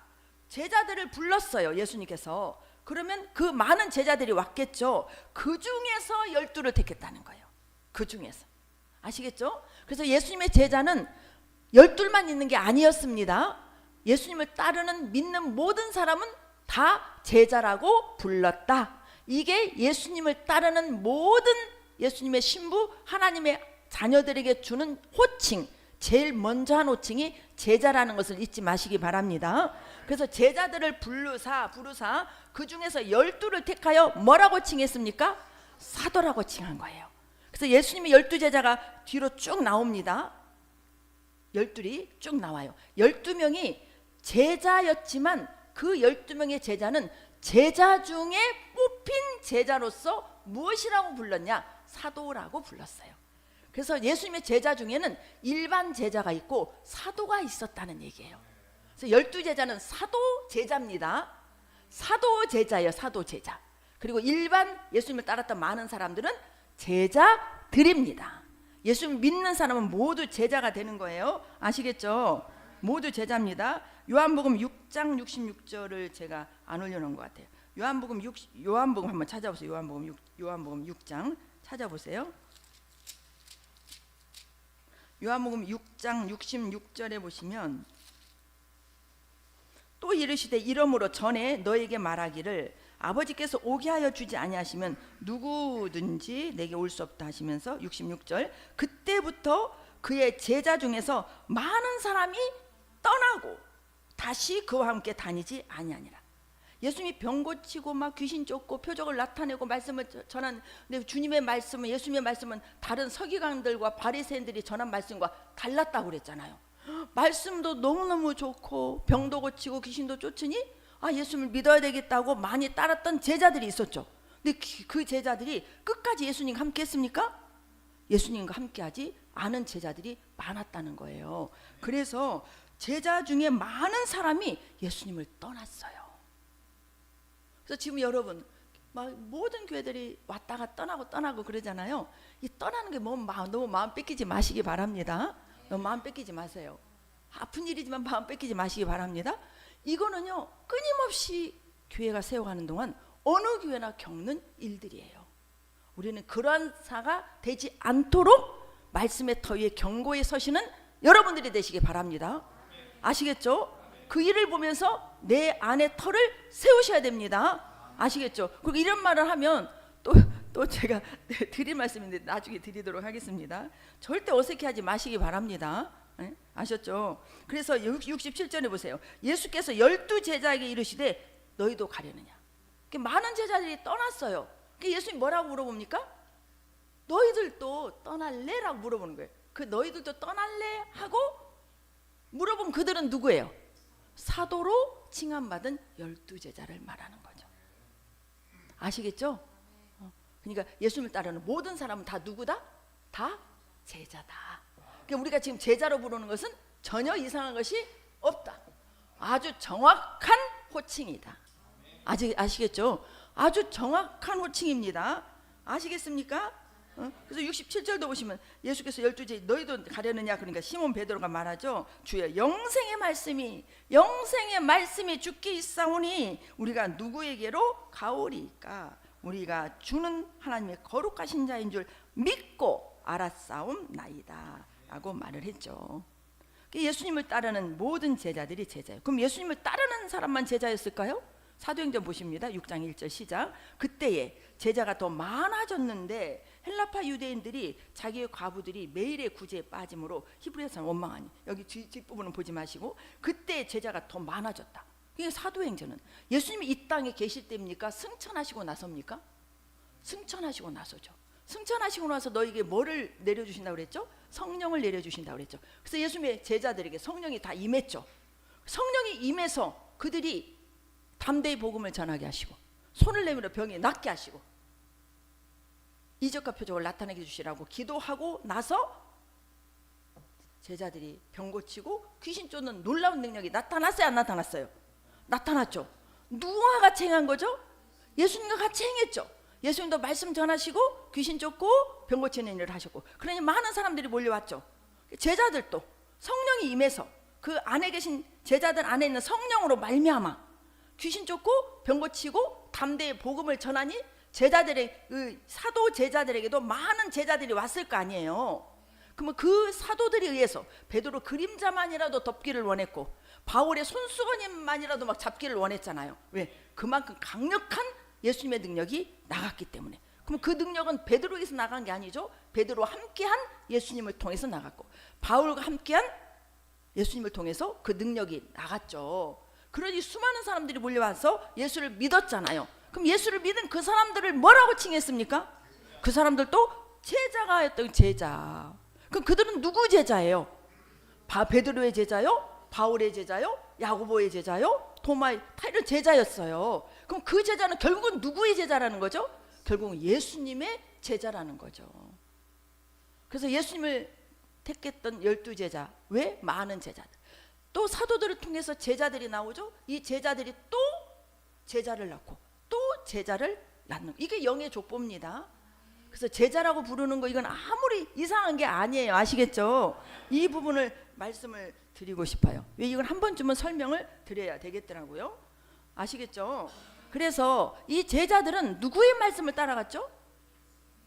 제자들을 불렀어요. 예수님께서. 그러면 그 많은 제자들이 왔겠죠. 그 중에서 12를 택했다는 거예요. 그 중에서. 아시겠죠? 그래서 예수님의 제자는 12만 있는 게 아니었습니다. 예수님을 따르는 믿는 모든 사람은 다 제자라고 불렀다. 이게 예수님을 따르는 모든 예수님의 신부 하나님의 자녀들에게 주는 호칭, 제일 먼저 한 호칭이 제자라는 것을 잊지 마시기 바랍니다. 그래서 제자들을 부르사 그 중에서 12를 택하여 뭐라고 칭했습니까? 사도라고 칭한 거예요. 그래서 예수님의 12제자가 뒤로 쭉 나옵니다. 12이 쭉 나와요. 12명이 제자였지만 그 12명의 제자는 제자 중에 뽑힌 제자로서 무엇이라고 불렀냐? 사도라고 불렀어요. 그래서 예수님의 제자 중에는 일반 제자가 있고 사도가 있었다는 얘기예요. 그래서 12제자는 사도 제자입니다. 사도 제자예요. 사도 제자. 그리고 일반 예수님을 따랐던 많은 사람들은 제자들입니다. 예수님 믿는 사람은 모두 제자가 되는 거예요. 아시겠죠? 모두 제자입니다. 요한복음 6장 66절을 제가 안 올려놓은 것 같아요. 요한복음 한번 찾아보세요. 요한복음 6장 찾아보세요. 요한복음 6장 66절에 보시면 또 이르시되 이러므로 전에 너에게 말하기를 아버지께서 오게 하여 주지 아니하시면 누구든지 내게 올 수 없다 하시면서 66절 그때부터 그의 제자 중에서 많은 사람이 떠나고 다시 그와 함께 다니지 아니하니라. 예수님이 병 고치고 막 귀신 쫓고 표적을 나타내고 말씀을 전한 근데 주님의 말씀은 예수님의 말씀은 다른 서기관들과 바리새인들이 전한 말씀과 달랐다고 그랬잖아요. 말씀도 너무너무 좋고 병도 고치고 귀신도 쫓으니 예수님을 믿어야 되겠다고 많이 따랐던 제자들이 있었죠. 근데 그 제자들이 끝까지 예수님과 함께 했습니까? 예수님과 함께하지 않은 제자들이 많았다는 거예요. 그래서 제자 중에 많은 사람이 예수님을 떠났어요. 그래서 지금 여러분 막 모든 교회들이 왔다가 떠나고 그러잖아요. 이 떠나는 게 너무 마음 뺏기지 마시기 바랍니다. 너무 마음 뺏기지 마세요. 아픈 일이지만 마음 뺏기지 마시기 바랍니다. 이거는요 끊임없이 교회가 세워가는 동안 어느 교회나 겪는 일들이에요. 우리는 그러한 사가 되지 않도록 말씀의 터 위에 경고에 서시는 여러분들이 되시기 바랍니다. 아시겠죠? 그 일을 보면서 내 안에 터를 세우셔야 됩니다. 아시겠죠? 그리고 이런 말을 하면 또 제가 드릴 말씀인데 나중에 드리도록 하겠습니다. 절대 어색해하지 마시기 바랍니다. 네? 아셨죠? 그래서 67절에 보세요. 예수께서 12제자에게 이르시되 너희도 가려느냐. 많은 제자들이 떠났어요. 예수님 뭐라고 물어봅니까? 너희들도 떠날래? 라고 물어보는 거예요. 그 너희들도 떠날래? 하고 물어보면 그들은 누구예요? 사도로 칭함받은 12제자를 말하는 거죠. 아시겠죠? 그러니까 예수님을 따르는 모든 사람은 다 누구다? 다 제자다. 그러니까 우리가 지금 제자로 부르는 것은 전혀 이상한 것이 없다. 아주 정확한 호칭이다. 아시겠죠? 아주 정확한 호칭입니다. 아시겠습니까? 그래서 67절도 보시면 예수께서 12제자 너희도 가려느냐 그러니까 시몬 베드로가 말하죠. 주여 영생의 말씀이 주께 있사오니 우리가 누구에게로 가오리까. 우리가 주는 하나님의 거룩하신 자인 줄 믿고 알았사옵나이다 라고 말을 했죠. 예수님을 따르는 모든 제자들이 제자예요. 그럼 예수님을 따르는 사람만 제자였을까요? 사도행전 보십니다. 6장 1절 시작. 그때에 제자가 더 많아졌는데 헬라파 유대인들이 자기의 과부들이 매일의 구제에 빠짐으로 히브리서는 원망하니 여기 뒷부분은 보지 마시고 그때 제자가 더 많아졌다. 이게 사도행전은 예수님이 이 땅에 계실 때입니까? 승천하시고 나섭니까? 승천하시고 나서죠. 승천하시고 나서 너에게 뭐를 내려주신다고 그랬죠? 성령을 내려주신다고 그랬죠. 그래서 예수님의 제자들에게 성령이 다 임했죠. 성령이 임해서 그들이 담대히 복음을 전하게 하시고 손을 내밀어 병이 낫게 하시고 이적과 표적을 나타내게 해주시라고 기도하고 나서 제자들이 병 고치고 귀신 쫓는 놀라운 능력이 나타났어요, 안 나타났어요? 나타났죠. 누구와 같이 행한 거죠? 예수님과 같이 행했죠. 예수님도 말씀 전하시고 귀신 쫓고 병 고치는 일을 하셨고, 그러니 많은 사람들이 몰려왔죠. 제자들도 성령이 임해서 그 안에 계신 제자들 안에 있는 성령으로 말미암아 귀신 쫓고 병 고치고 담대히 복음을 전하니 제자들의 그 사도 제자들에게도 많은 제자들이 왔을 거 아니에요. 그러면 그 사도들에 의해서 베드로 그림자만이라도 덮기를 원했고 바울의 손수건만이라도 막 잡기를 원했잖아요. 왜? 그만큼 강력한 예수님의 능력이 나갔기 때문에. 그럼 그 능력은 베드로에서 나간 게 아니죠. 베드로와 함께한 예수님을 통해서 나갔고 바울과 함께한 예수님을 통해서 그 능력이 나갔죠. 그러니 수많은 사람들이 몰려와서 예수를 믿었잖아요. 그럼 예수를 믿은 그 사람들을 뭐라고 칭했습니까? 그 사람들도 제자가였던 제자. 그럼 그들은 누구 제자예요? 베드로의 제자요? 바울의 제자요? 야고보의 제자요? 도마의 다 이런 제자였어요. 그럼 그 제자는 결국은 누구의 제자라는 거죠? 결국은 예수님의 제자라는 거죠. 그래서 예수님을 택했던 12제자, 왜? 많은 제자들. 또 사도들을 통해서 제자들이 나오죠. 이 제자들이 또 제자를 낳고 또 제자를 낳는, 이게 영의 족보입니다. 그래서 제자라고 부르는 거 이건 아무리 이상한 게 아니에요. 아시겠죠? 이 부분을 말씀을 드리고 싶어요. 왜? 이건 한 번쯤은 설명을 드려야 되겠더라고요. 아시겠죠? 그래서 이 제자들은 누구의 말씀을 따라갔죠?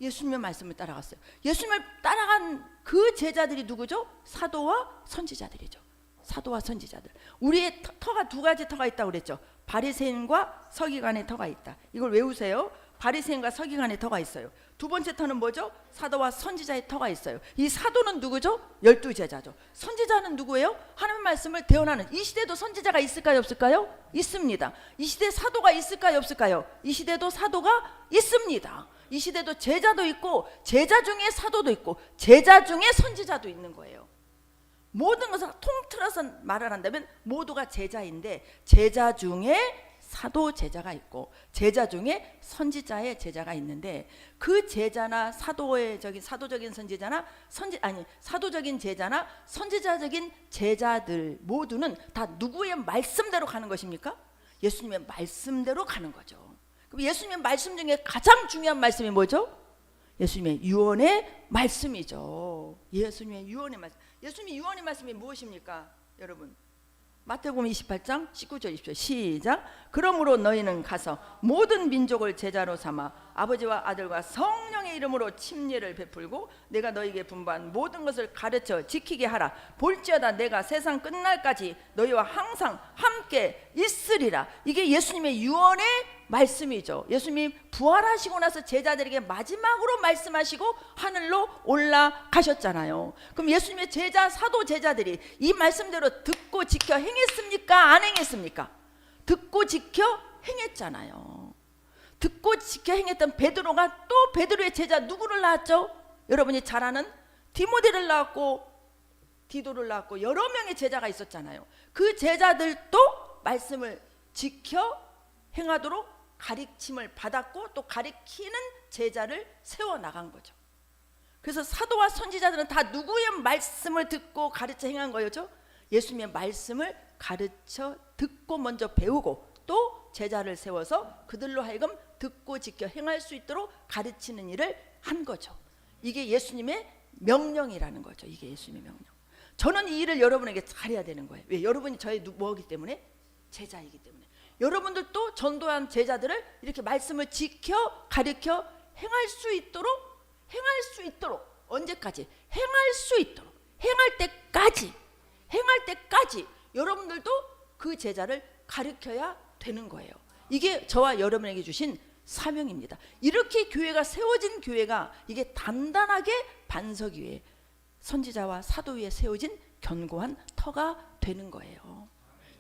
예수님의 말씀을 따라갔어요. 예수님을 따라간 그 제자들이 누구죠? 사도와 선지자들이죠. 사도와 선지자들. 우리의 터가 두 가지 터가 있다고 그랬죠. 바리새인과 서기관의 터가 있다. 이걸 외우세요. 바리새인과 서기관의 터가 있어요. 두 번째 터는 뭐죠? 사도와 선지자의 터가 있어요. 이 사도는 누구죠? 12제자죠. 선지자는 누구예요? 하나님의 말씀을 대언하는. 이 시대도 선지자가 있을까요, 없을까요? 있습니다. 이 시대에 사도가 있을까요, 없을까요? 이 시대도 사도가 있습니다. 이 시대도 제자도 있고 제자 중에 사도도 있고 제자 중에 선지자도 있는 거예요. 모든 것을 통틀어서 말을 한다면 모두가 제자인데 제자 중에 사도 제자가 있고 제자 중에 선지자의 제자가 있는데 그 제자나 사도적인 선지자나 사도적인 제자나 선지자적인 제자들 모두는 다 누구의 말씀대로 가는 것입니까? 예수님의 말씀대로 가는 거죠. 그럼 예수님의 말씀 중에 가장 중요한 말씀이 뭐죠? 예수님의 유언의 말씀이죠. 예수님의 유언의 말씀. 예수님의 유언의 말씀이 무엇입니까? 여러분 마태복음 28장 19절 20절 시작. 그러므로 너희는 가서 모든 민족을 제자로 삼아 아버지와 아들과 성령의 이름으로 침례를 베풀고 내가 너희에게 분부한 모든 것을 가르쳐 지키게 하라. 볼지어다 내가 세상 끝날까지 너희와 항상 함께 있으리라. 이게 예수님의 유언의 말씀이죠. 예수님이 부활하시고 나서 제자들에게 마지막으로 말씀하시고 하늘로 올라가셨잖아요. 그럼 예수님의 제자 사도 제자들이 이 말씀대로 듣고 지켜 행했습니까? 안 행했습니까? 듣고 지켜 행했잖아요. 듣고 지켜 행했던 베드로가 또 베드로의 제자 누구를 낳았죠? 여러분이 잘 아는 디모데를 낳았고 디도를 낳았고 여러 명의 제자가 있었잖아요. 그 제자들도 말씀을 지켜 행하도록 가르침을 받았고 또 가르치는 제자를 세워나간 거죠. 그래서 사도와 선지자들은 다 누구의 말씀을 듣고 가르쳐 행한 거였죠? 예수님의 말씀을 가르쳐 듣고 먼저 배우고 또 제자를 세워서 그들로 하여금 듣고 지켜 행할 수 있도록 가르치는 일을 한 거죠. 이게 예수님의 명령이라는 거죠. 이게 예수님의 명령. 저는 이 일을 여러분에게 잘해야 되는 거예요. 왜? 여러분이 저의 뭐이기 때문에? 제자이기 때문에. 여러분들도 전도한 제자들을 이렇게 말씀을 지켜 가르쳐 행할 수 있도록 언제까지? 행할 수 있도록 행할 때까지 여러분들도 그 제자를 가르쳐야 되는 거예요. 이게 저와 여러분에게 주신 사명입니다. 이렇게 교회가 세워진 교회가 이게 단단하게 반석 위에 선지자와 사도 위에 세워진 견고한 터가 되는 거예요.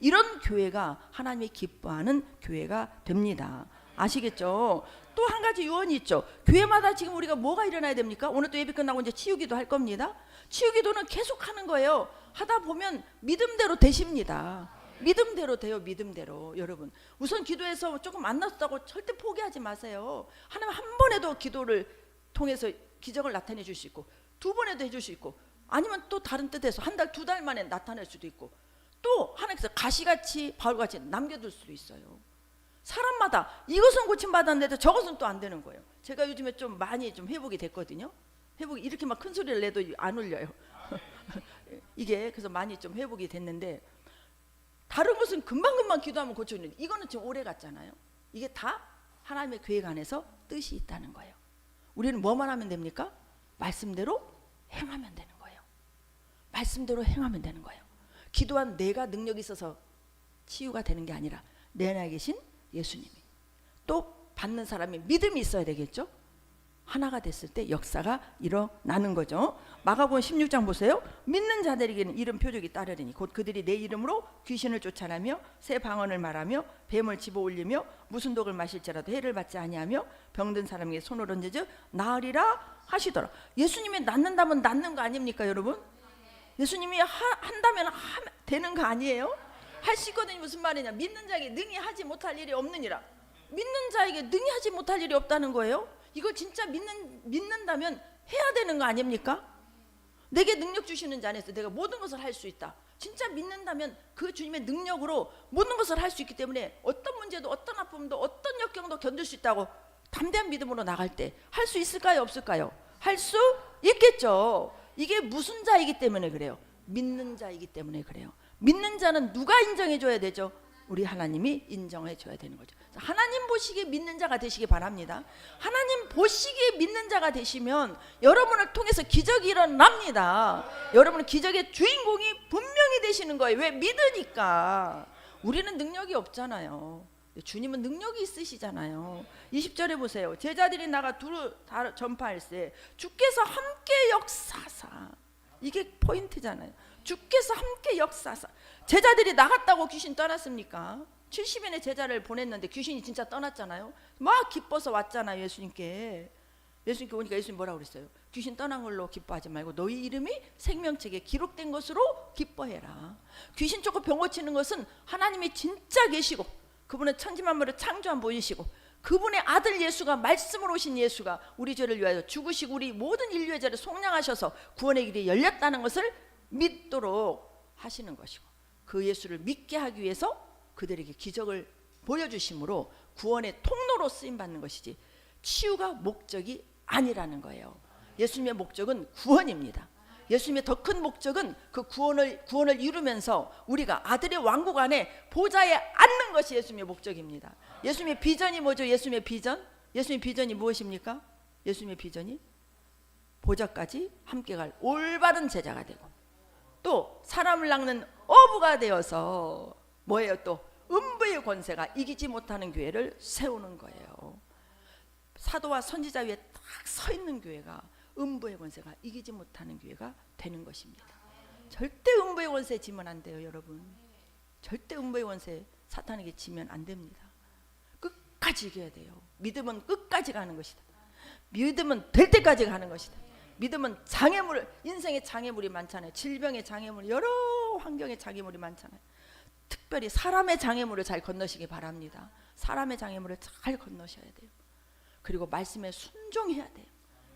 이런 교회가 하나님이 기뻐하는 교회가 됩니다. 아시겠죠? 또 한 가지 유언이 있죠. 교회마다 지금 우리가 뭐가 일어나야 됩니까? 오늘 또 예배 끝나고 이제 치유기도 할 겁니다. 치유기도는 계속 하는 거예요. 하다 보면 믿음대로 되십니다. 믿음대로 돼요. 믿음대로. 여러분 우선 기도해서 조금 안 났다고 절대 포기하지 마세요. 하나님 한 번에도 기도를 통해서 기적을 나타내 줄 수 있고 두 번에도 해줄 수 있고 아니면 또 다른 뜻에서 한 달, 두 달 만에 나타날 수도 있고, 또 하나님께서 가시같이 바울같이 남겨둘 수도 있어요. 사람마다 이것은 고침받았는데 저것은 또 안 되는 거예요. 제가 요즘에 좀 많이 좀 회복이 됐거든요. 회복이 이렇게 막 큰 소리를 내도 안 울려요. 이게 그래서 많이 좀 회복이 됐는데, 다른 것은 금방금방 기도하면 고쳐지는데 이거는 지금 오래 갔잖아요. 이게 다 하나님의 계획 안에서 뜻이 있다는 거예요. 우리는 뭐만 하면 됩니까? 말씀대로 행하면 되는 거예요. 말씀대로 행하면 되는 거예요. 기도한 내가 능력이 있어서 치유가 되는 게 아니라 내 안에 계신 예수님이, 또 받는 사람이 믿음이 있어야 되겠죠. 하나가 됐을 때 역사가 일어나는 거죠. 마가복음 16장 보세요. 믿는 자들에게는 이런 표적이 따르리니 곧 그들이 내 이름으로 귀신을 쫓아내며 새 방언을 말하며 뱀을 집어올리며 무슨 독을 마실지라도 해를 받지 아니하며 병든 사람에게 손을 얹으며 나으리라 하시더라. 예수님이 낫는다면 낫는 거 아닙니까 여러분? 예수님이 한다면 되는 거 아니에요? 할 수 있거든요. 무슨 말이냐, 믿는 자에게 능히 하지 못할 일이 없느니라. 믿는 자에게 능히 하지 못할 일이 없다는 거예요. 이거 진짜 믿는다면 해야 되는 거 아닙니까? 내게 능력 주시는 자 안에서 내가 모든 것을 할 수 있다. 진짜 믿는다면 그 주님의 능력으로 모든 것을 할 수 있기 때문에 어떤 문제도, 어떤 아픔도, 어떤 역경도 견딜 수 있다고 담대한 믿음으로 나갈 때 할 수 있을까요, 없을까요? 할 수 있겠죠. 이게 무슨 자이기 때문에 그래요? 믿는 자이기 때문에 그래요. 믿는 자는 누가 인정해 줘야 되죠? 우리 하나님이 인정해 줘야 되는 거죠. 하나님 보시기에 믿는 자가 되시기 바랍니다. 하나님 보시기에 믿는 자가 되시면 여러분을 통해서 기적이 일어납니다. 여러분은 기적의 주인공이 분명히 되시는 거예요. 왜? 믿으니까. 우리는 능력이 없잖아요. 주님은 능력이 있으시잖아요. 20절에 보세요. 제자들이 나가 두루 전파할세 주께서 함께 역사사. 이게 포인트잖아요. 주께서 함께 역사사. 제자들이 나갔다고 귀신 떠났습니까? 70인의 제자를 보냈는데 귀신이 진짜 떠났잖아요. 막 기뻐서 왔잖아요. 예수님께 오니까 예수님 뭐라고 그랬어요? 귀신 떠난 걸로 기뻐하지 말고 너희 이름이 생명책에 기록된 것으로 기뻐해라. 귀신 쫓고 병 고치는 것은 하나님이 진짜 계시고 그분은 천지만물을 창조한 분이시고 그분의 아들 예수가, 말씀으로 오신 예수가 우리 죄를 위하여 죽으시고 우리 모든 인류의 죄를 속량하셔서 구원의 길이 열렸다는 것을 믿도록 하시는 것이고, 그 예수를 믿게 하기 위해서 그들에게 기적을 보여주심으로 구원의 통로로 쓰임받는 것이지 치유가 목적이 아니라는 거예요. 예수님의 목적은 구원입니다. 예수님의 더 큰 목적은 그 구원을 이루면서 우리가 아들의 왕국 안에 보좌에 앉는 것이 예수님의 목적입니다. 예수님의 비전이 뭐죠? 예수님의 비전이 무엇입니까? 예수님의 비전이 보좌까지 함께 갈 올바른 제자가 되고, 또 사람을 낚는 어부가 되어서 뭐예요? 또 음부의 권세가 이기지 못하는 교회를 세우는 거예요. 사도와 선지자 위에 딱 서 있는 교회가 음부의 권세가 이기지 못하는 교회가 되는 것입니다. 절대 음부의 권세에 지면 안 돼요, 여러분. 절대 음부의 권세 사탄에게 지면 안 됩니다. 끝까지 이겨야 돼요. 믿음은 끝까지 가는 것이다. 믿음은 될 때까지 가는 것이다. 믿음은 인생의 장애물이 많잖아요. 질병의 장애물, 여러 환경의 장애물이 많잖아요. 특별히 사람의 장애물을 잘 건너시기 바랍니다. 사람의 장애물을 잘 건너셔야 돼요. 그리고 말씀에 순종해야 돼요.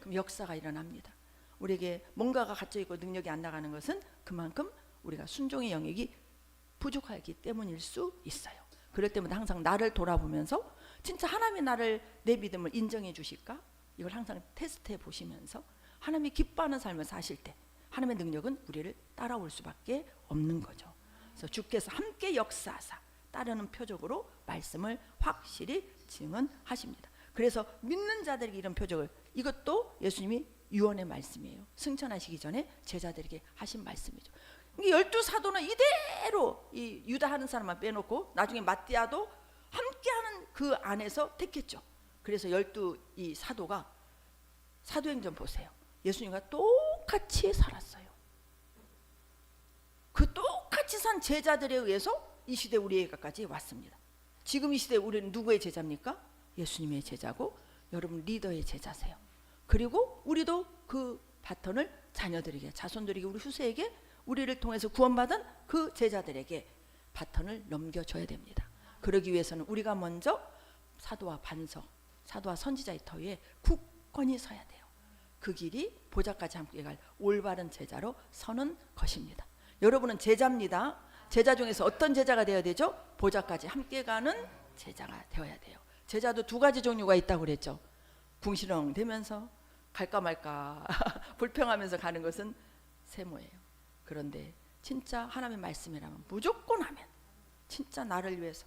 그럼 역사가 일어납니다. 우리에게 뭔가가 갇혀있고 능력이 안 나가는 것은 그만큼 우리가 순종의 영역이 부족하기 때문일 수 있어요. 그럴 때마다 항상 나를 돌아보면서 진짜 하나님이 내 믿음을 인정해 주실까? 이걸 항상 테스트해 보시면서 하나님이 기뻐하는 삶을 사실 때 하나님의 능력은 우리를 따라올 수밖에 없는 거죠. 그래서 주께서 함께 역사하사 따르는 표적으로 말씀을 확실히 증언하십니다. 그래서 믿는 자들에게 이런 표적을, 이것도 예수님이 유언의 말씀이에요. 승천하시기 전에 제자들에게 하신 말씀이죠. 12사도는 이대로 이 유다 하는 사람만 빼놓고 나중에 마띠아도 함께하는 그 안에서 택했죠. 그래서 12이 사도가 사도행전 보세요. 예수님과 똑같이 살았어요. 그 똑같이 산 제자들에 의해서 이 시대 우리에게까지 왔습니다. 지금 이 시대 우리는 누구의 제자입니까? 예수님의 제자고 여러분 리더의 제자세요. 그리고 우리도 그 바톤을 자녀들에게, 자손들에게, 우리 후세에게, 우리를 통해서 구원받은 그 제자들에게 바톤을 넘겨줘야 됩니다. 그러기 위해서는 우리가 먼저 사도와 반석, 사도와 선지자의 터 위에 굳건히 서야 돼요. 그 길이 보좌까지 함께 갈 올바른 제자로 서는 것입니다. 여러분은 제자입니다. 제자 중에서 어떤 제자가 되어야 되죠? 보좌까지 함께 가는 제자가 되어야 돼요. 제자도 두 가지 종류가 있다고 그랬죠. 궁시렁 대면서 갈까 말까 불평하면서 가는 것은 세모예요. 그런데 진짜 하나님의 말씀이라면 무조건 하면, 진짜 나를 위해서,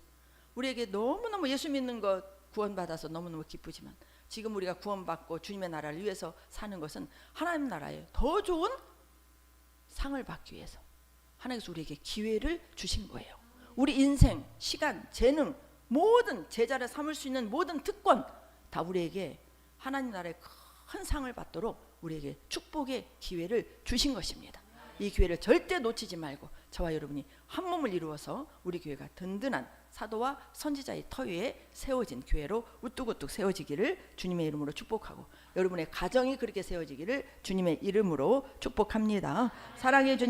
우리에게 너무너무 예수 믿는 것 구원받아서 너무너무 기쁘지만 지금 우리가 구원받고 주님의 나라를 위해서 사는 것은 하나님 나라에 더 좋은 상을 받기 위해서 하나님께서 우리에게 기회를 주신 거예요. 우리 인생, 시간, 재능, 모든 제자를 삼을 수 있는 모든 특권 다 우리에게 하나님 나라의 큰 상을 받도록 우리에게 축복의 기회를 주신 것입니다. 이 기회를 절대 놓치지 말고 저와 여러분이 한 몸을 이루어서 우리 교회가 든든한 사도와 선지자의 터 위에 세워진 교회로 우뚝우뚝 세워지기를 주님의 이름으로 축복하고, 여러분의 가정이 그렇게 세워지기를 주님의 이름으로 축복합니다. 사랑해 주님.